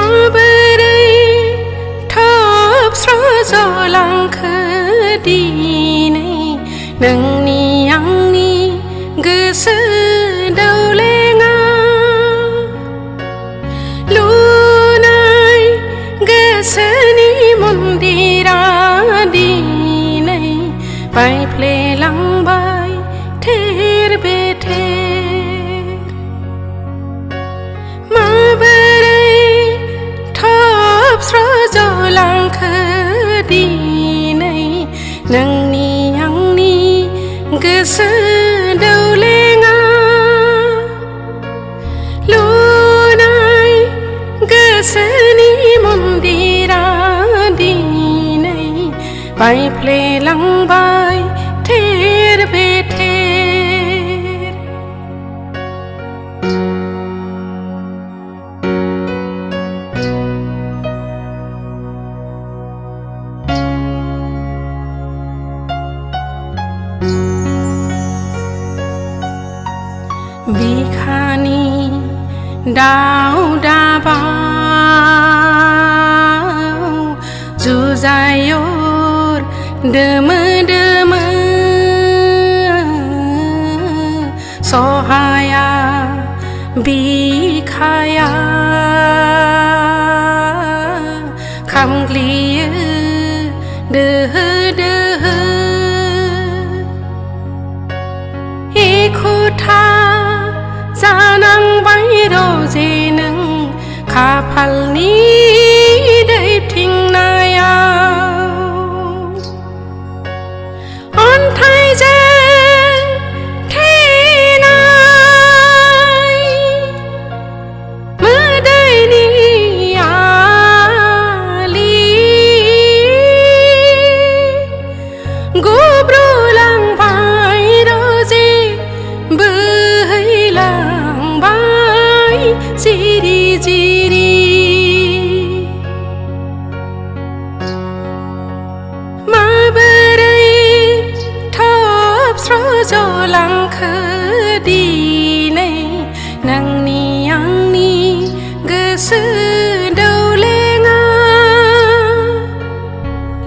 माबोरै थबस्र'जलांखो दिनै नोंनि आंनि गोसो दौलेङा लुनाय गोसोनि मन्दिरा दिनै बायफ्लेलांबाय थेर बेथेर माबोरै थबस्र'जलांखो दिनै नोंनि आंनि गोसो दौलेङा लुनाय गोसोनि मन्दिरा दिनै बायफ्लेलांबाय थेर बेथेर बिखानि दाउ दाबाव जुजायर दोमो दोमो सहाया बिखाया खामग्लियो दोहो दोहो एखुथा जानांबाय रजे नों खाफालनि दैथिंनायाव अन्थाइजों थेनाय मोदैनि आलि गुब्रुलांबाय रजे बोहैलांबाय जिरि जिरि माबोरै थबस्र'जलांखो दिनै नोंनि आंनि गोसो दौलेङा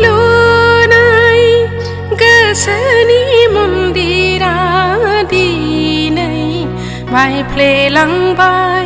लुनाय गोसोनि मन्दिरा दिनै बायफ्लेलांबाय